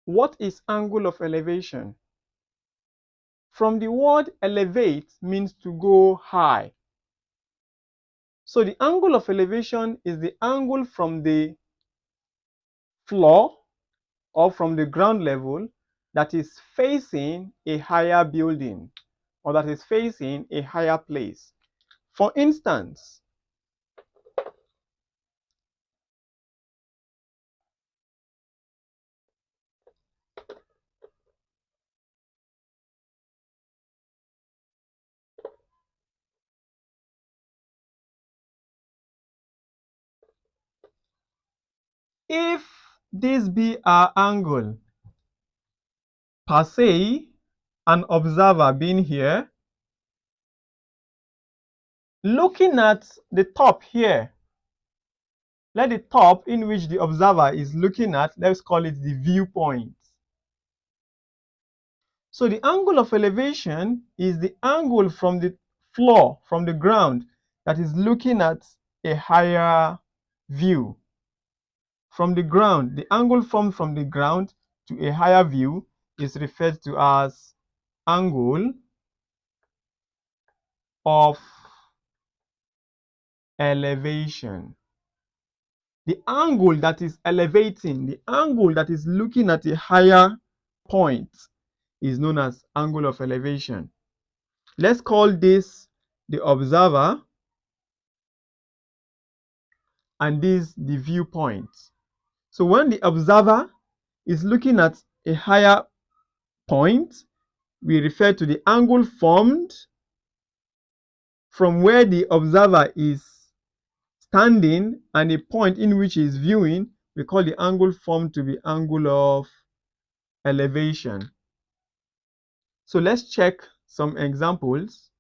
What is angle of elevation? From the word elevate means to go high. So the angle of elevation is the angle from the floor or from the ground level that is facing a higher building or that is facing a higher place. For instance, if this be our angle per se, an observer being here, looking at the top here, let the top in which the observer is looking at, let's call it the viewpoint. So the angle of elevation is the angle from the floor, from the ground, that is looking at a higher view. From the ground, the angle formed from the ground to a higher view is referred to as angle of elevation. The angle that is elevating, the angle that is looking at a higher point is known as angle of elevation. Let's call this the observer and this the viewpoint. So when the observer is looking at a higher point, we refer to the angle formed from where the observer is standing and the point in which he is viewing, we call the angle formed to be angle of elevation. So let's check some examples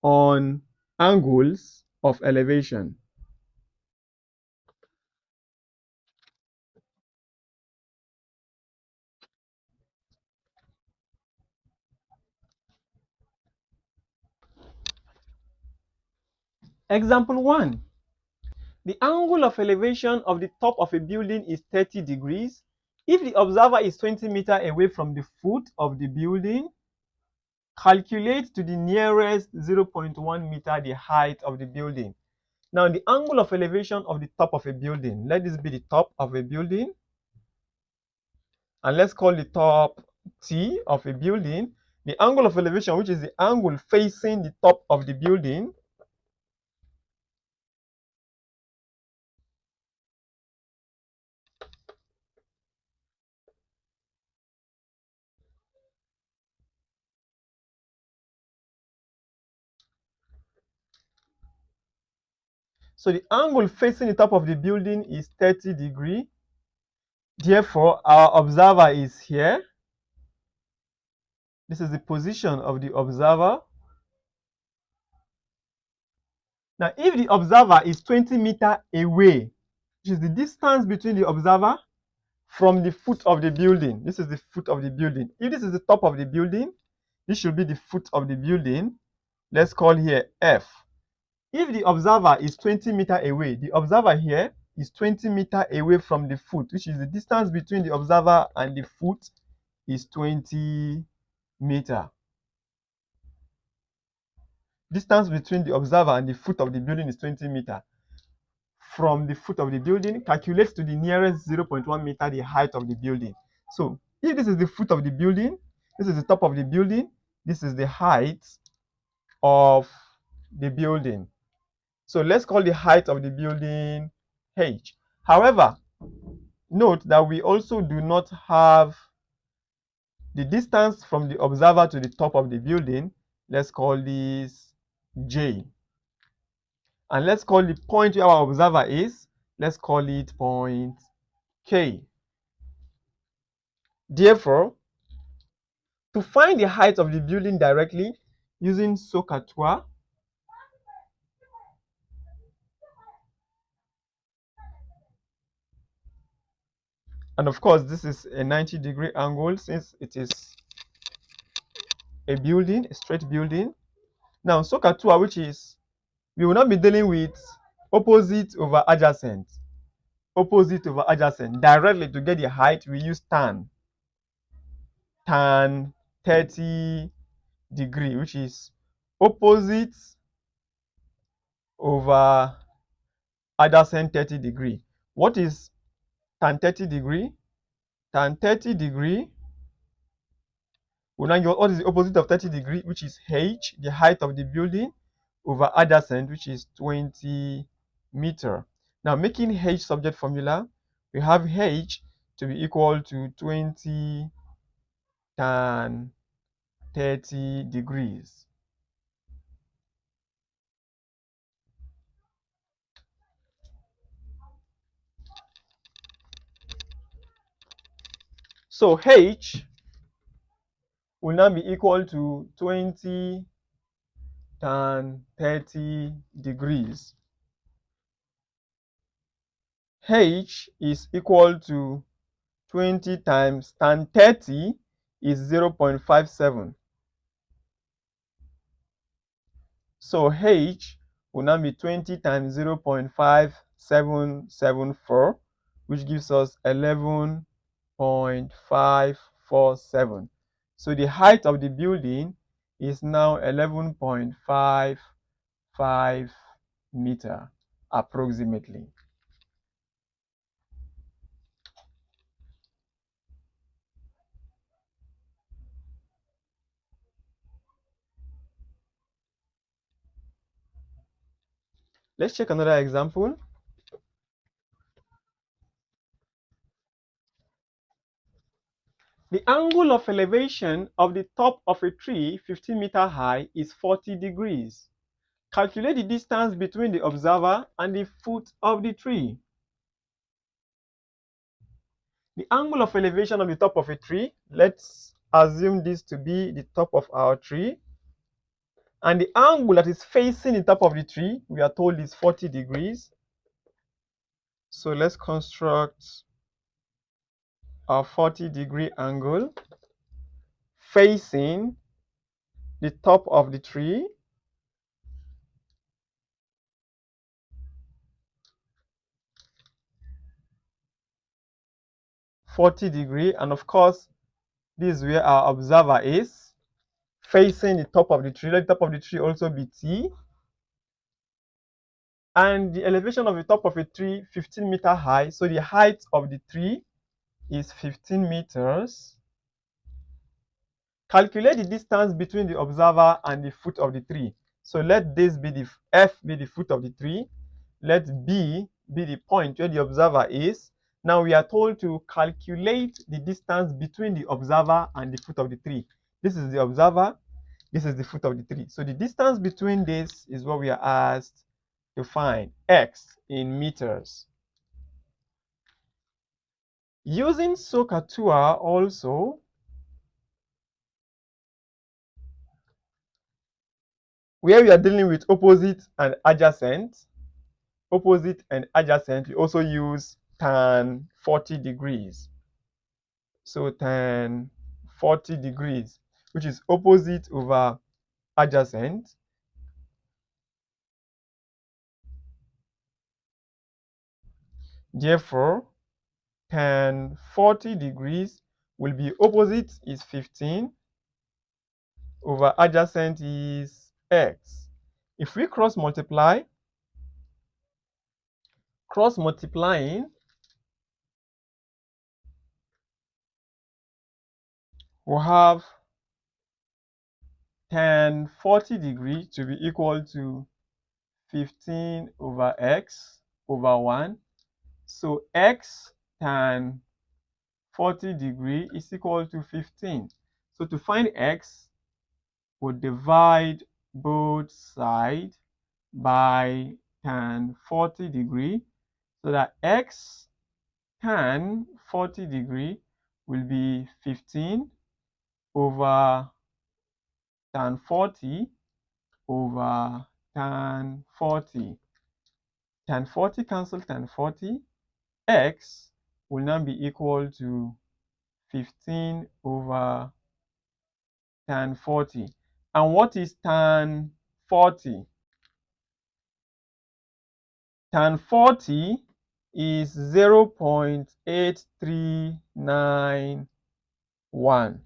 on angles of elevation. Example 1. The angle of elevation of the top of a building is 30 degrees. If the observer is 20 meters away from the foot of the building, calculate to the nearest 0.1 meter the height of the building. Now, the angle of elevation of the top of a building, let this be the top of a building. And let's call the top T of a building. The angle of elevation, which is the angle facing the top of the building, so the angle facing the top of the building is 30 degrees. Therefore, our observer is here. This is the position of the observer. Now, if the observer is 20 meters away, which is the distance between the observer from the foot of the building, this is the foot of the building. If this is the top of the building, this should be the foot of the building. Let's call here F. If the observer is 20 meters away, the observer here is 20 meters away from the foot, which is the distance between the observer and the foot is 20 meters. Distance between the observer and the foot of the building is 20 meters. From the foot of the building, calculate to the nearest 0.1 meter the height of the building. So if this is the foot of the building, this is the top of the building, this is the height of the building. So let's call the height of the building H. However, note that we also do not have the distance from the observer to the top of the building. Let's call this J. And let's call the point where our observer is, let's call it point K. Therefore, to find the height of the building directly using SOHCAHTOA, and of course, this is a 90-degree angle since it is a building, a straight building. Now, SOHCAHTOA, which is, we will not be dealing with opposite over adjacent. Opposite over adjacent. Directly to get the height, we use tan. tan 30 degree, which is opposite over adjacent 30 degree. What is tan 30 degree? Tan 30 degree will now give what is the opposite of 30 degree, which is h, the height of the building, over adjacent, which is 20 meter. Now, making h subject formula, we have h to be equal to 20 tan 30 degrees. So h will now be equal to 20 tan 30 degrees. H is equal to 20 times tan 30 is 0.57. So H will now be 20 times 0.5774, which gives us 11.547. So the height of the building is now 11.55 meter approximately. Let's check another example. The angle of elevation of the top of a tree 15 meter high is 40 degrees. Calculate the distance between the observer and the foot of the tree. The angle of elevation of the top of a tree, let's assume this to be the top of our tree. And the angle that is facing the top of the tree, we are told is 40 degrees. So let's construct a 40-degree angle facing the top of the tree. -40 and of course this is where our observer is facing the top of the tree. Let the top of the tree also be T. And the elevation of the top of a tree 15 meter high. So the height of the tree is 15 meters. Calculate the distance between the observer and the foot of the tree. So let this be the F be the foot of the tree. Let B be the point where the observer is. Now we are told to calculate the distance between the observer and the foot of the tree. This is the observer, this is the foot of the tree. So the distance between this is what we are asked to find, x in meters. Using SOHCAHTOA also, where we are dealing with opposite and adjacent, we also use tan 40 degrees. So tan 40 degrees, which is opposite over adjacent. Therefore, tan 40 degrees will be opposite is 15 over adjacent is x. If we cross multiplying, we'll have tan 40 degree to be equal to 15 over x over 1. So x tan 40 degree is equal to 15. So to find x, we'll divide both sides by tan 40 degree, so that x tan 40 degree will be 15 over tan 40 over tan 40. Tan 40 cancel tan 40. X will now be equal to 15 over tan 40. And what is tan 40? Tan 40 is 0.8391.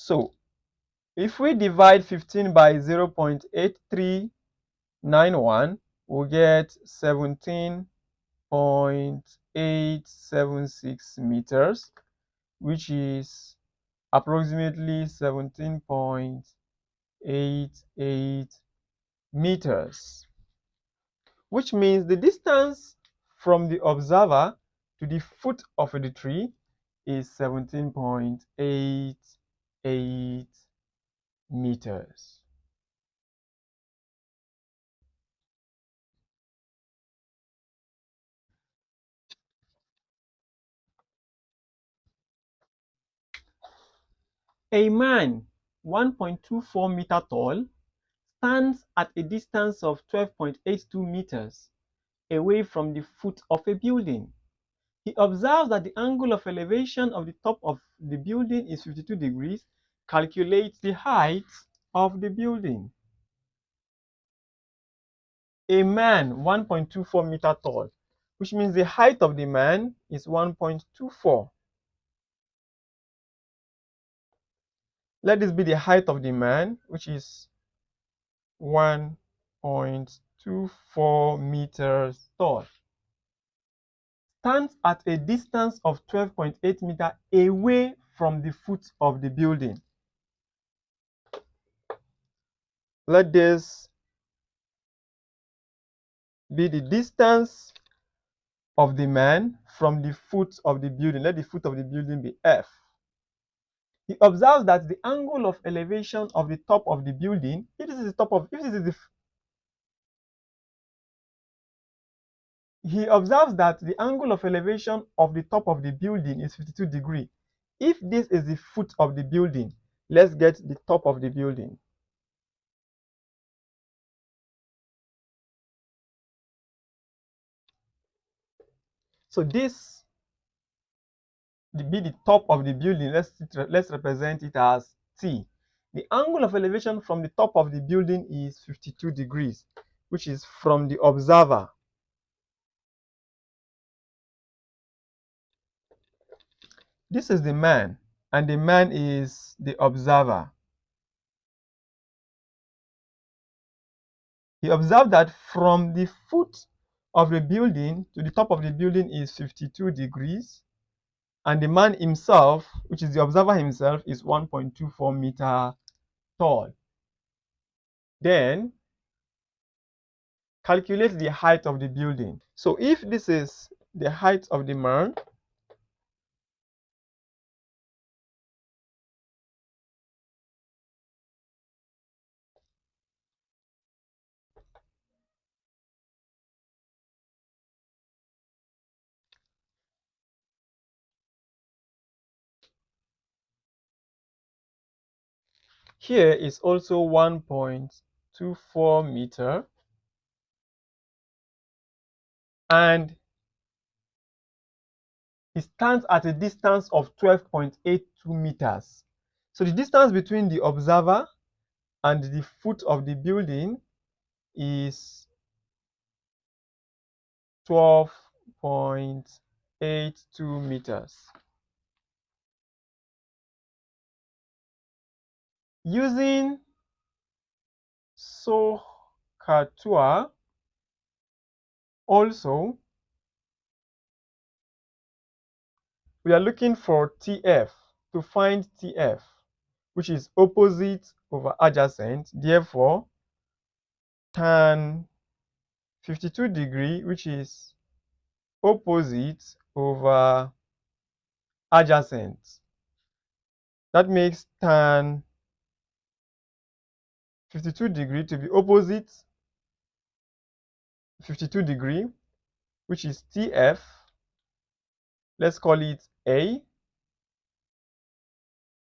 So if we divide 15 by 0.8391, we'll get 17.876 meters, which is approximately 17.88 meters, which means the distance from the observer to the foot of the tree is 17.88 meters. A man 1.24 meter tall stands at a distance of 12.82 meters away from the foot of a building. He observes that the angle of elevation of the top of the building is 52 degrees. Calculate the height of the building. A man 1.24 meter tall, which means the height of the man is 1.24. Let this be the height of the man, which is 1.24 meters tall. Stands at a distance of 12.8 meters away from the foot of the building. Let this be the distance of the man from the foot of the building. Let the foot of the building be F. He observes that the angle of elevation of the top of the building, if this is the top of, if this is the, he observes that the angle of elevation of the top of the building is 52 degrees. If this is the foot of the building, let's get the top of the building. So this be the top of the building. Let's represent it as T. The angle of elevation from the top of the building is 52 degrees, which is from the observer. This is the man, and the man is the observer. He observed that from the foot of the building to the top of the building is 52 degrees, and the man himself, which is the observer himself, is 1.24 meter tall. Then calculate the height of the building. So if this is the height of the man, here is also 1.24 meter, and it stands at a distance of 12.82 meters. So the distance between the observer and the foot of the building is 12.82 meters. Using SOHCAHTOA, also, we are looking for TF. To find TF, which is opposite over adjacent, therefore, tan 52 degree, which is opposite over adjacent. That makes tan 52 degree to be opposite 52 degree, which is TF. Let's call it A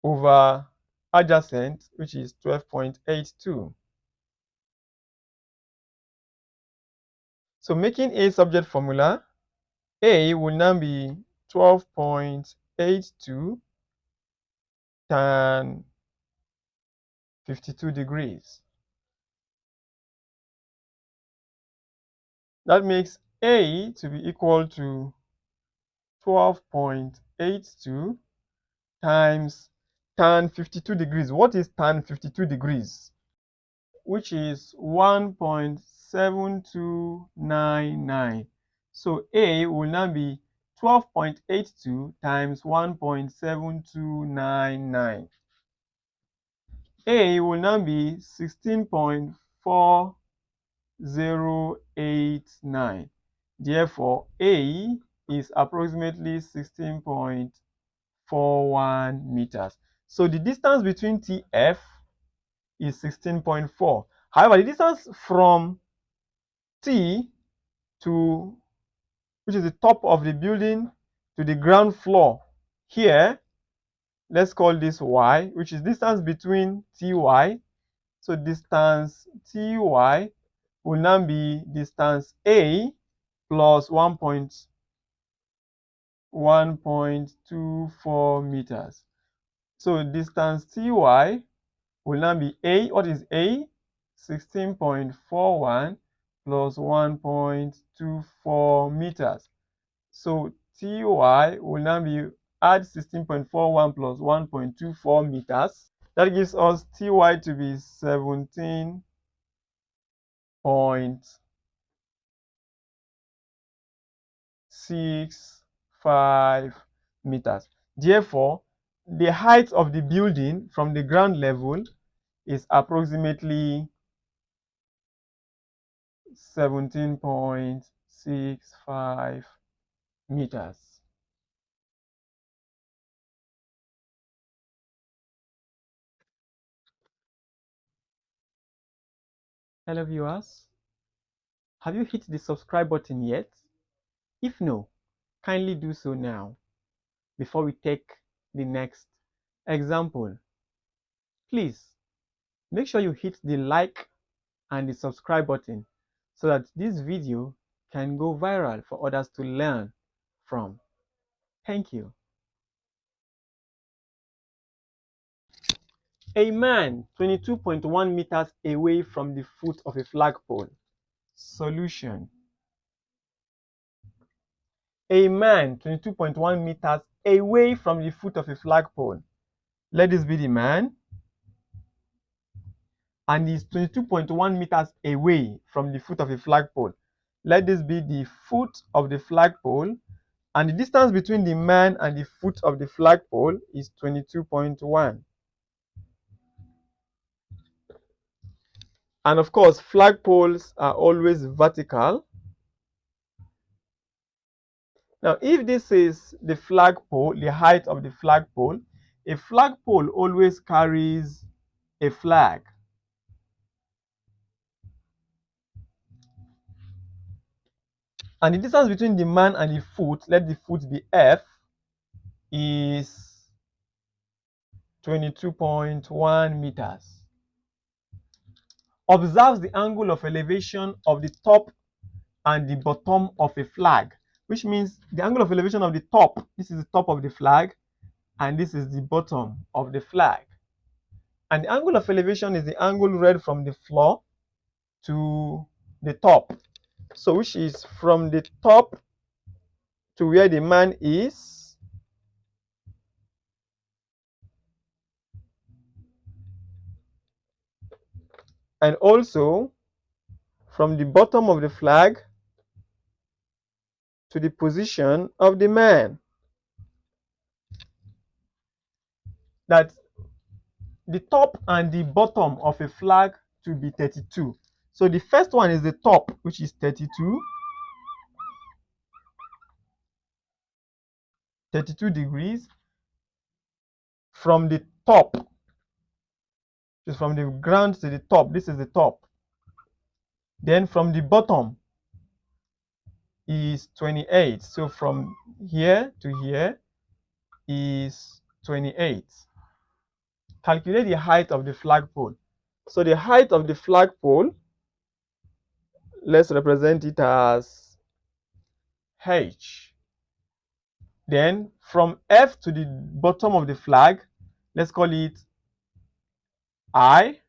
over adjacent, which is 12.82. So making A subject formula, A will now be 12.82 tan 52 degrees. That makes A to be equal to 12.82 times tan 52 degrees. What is tan 52 degrees? Which is 1.7299. So A will now be 12.82 times 1.7299. A will now be 16.4089. Therefore, A is approximately 16.41 meters. So the distance between TF is 16.4. However, the distance from T to, which is the top of the building, to the ground floor, here, let's call this Y, which is distance between TY. So distance TY will now be distance A plus 1.24 meters. So distance TY will now be A. What is A? 16.41 plus 1.24 meters. So TY will now be add 16.41 plus 1.24 meters. That gives us TY to be 17.65 meters. Therefore, the height of the building from the ground level is approximately 17.65 meters. Hello viewers, have you hit the subscribe button yet? If no, kindly do so now before we take the next example. Please make sure you hit the like and the subscribe button so that this video can go viral for others to learn from. Thank you. A man 22.1 meters away from the foot of a flagpole. Solution. A man 22.1 meters away from the foot of a flagpole. Let this be the man, and he's 22.1 meters away from the foot of a flagpole. Let this be the foot of the flagpole, and the distance between the man and the foot of the flagpole is 22.1. And of course, flagpoles are always vertical. Now, if this is the flagpole, the height of the flagpole, a flagpole always carries a flag. And the distance between the man and the foot, let the foot be F, is 22.1 meters. Observe the angle of elevation of the top and the bottom of a flag, which means the angle of elevation of the top, this is the top of the flag, and this is the bottom of the flag. And the angle of elevation is the angle read from the floor to the top. So which is from the top to where the man is, and also from the bottom of the flag to the position of the man. That the top and the bottom of a flag to be 32. So the first one is the top, which is 32 degrees from the top, which is from the ground to the top. This is the top. Then from the bottom is 28. So from here to here is 28. Calculate the height of the flagpole. So the height of the flagpole, let's represent it as H. Then from F to the bottom of the flag, let's call it I,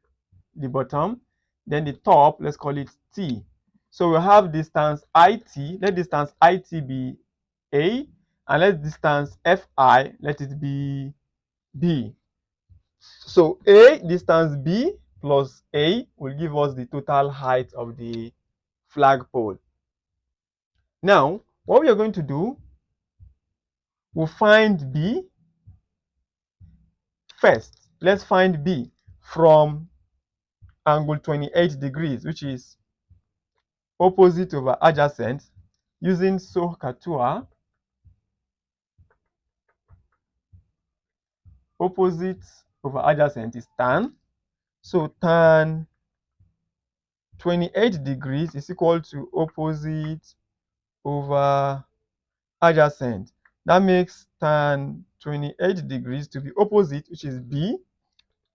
the bottom. Then the top, let's call it T. So we have distance IT. Let distance IT be A, and let distance FI, let it be B. So A distance B plus A will give us the total height of the flagpole. Now, what we are going to do, we'll find B first. Let's find B from angle 28 degrees, which is opposite over adjacent, using SOHCAHTOA. Opposite over adjacent is tan. So tan 28 degrees is equal to opposite over adjacent. That makes tan 28 degrees to be opposite, which is B.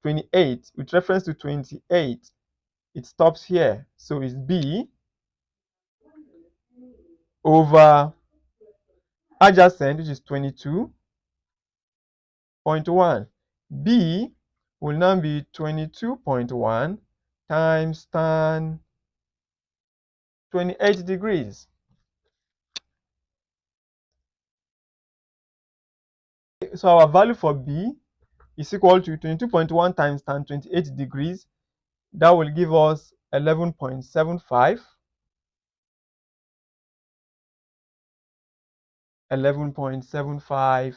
28 with reference to 28, it stops here. So it's B over adjacent, which is 22.1. B will now be 22.1 times tan 28 degrees. So our value for B is equal to 22.1 times tan 28 degrees. That will give us 11.75. 11.75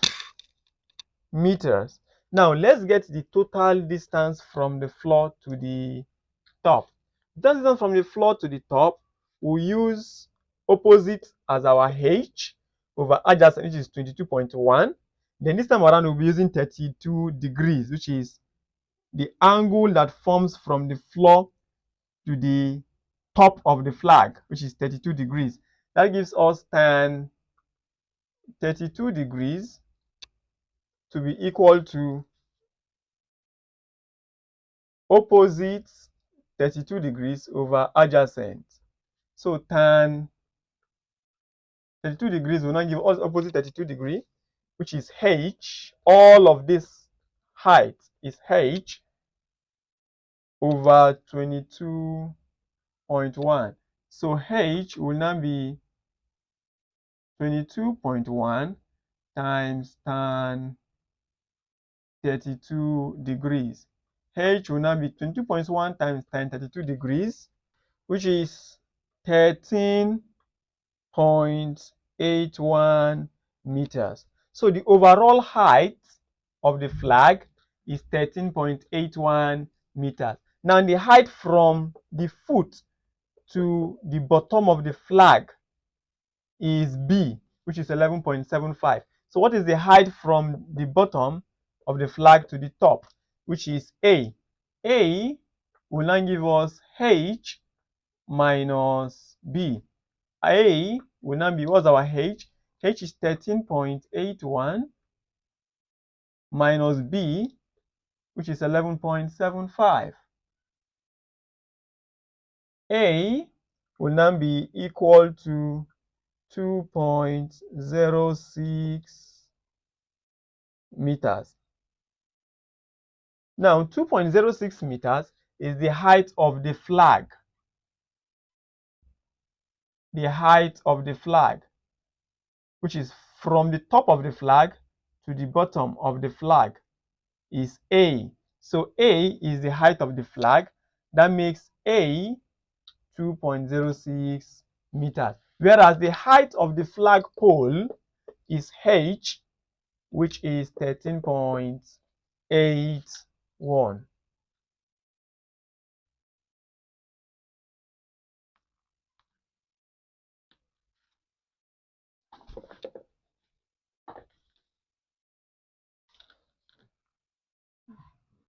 meters. Now let's get the total distance from the floor to the top. The distance from the floor to the top, we'll use opposite as our H over adjacent, which is 22.1. Then this time around, we'll be using 32 degrees, which is the angle that forms from the floor to the top of the flag, which is 32 degrees. That gives us tan 32 degrees to be equal to opposite 32 degrees over adjacent. So tan 32 degrees will now give us opposite 32 degrees, which is H. All of this height is H over 22.1. So H will now be 22.1 times tan 32 degrees. H will now be 22.1 times tan 32 degrees, which is 13.81 meters. So the overall height of the flag is 13.81 meters. Now the height from the foot to the bottom of the flag is B, which is 11.75. So what is the height from the bottom of the flag to the top, which is A? A will now give us H minus B. A will now be, what's our H? H is 13.81 minus B, which is 11.75. A will now be equal to 2.06 meters. Now, 2.06 meters is the height of the flag. The height of the flag, which is from the top of the flag to the bottom of the flag, is A. So A is the height of the flag. That makes A 2.06 meters. Whereas the height of the flagpole is H, which is 13.81.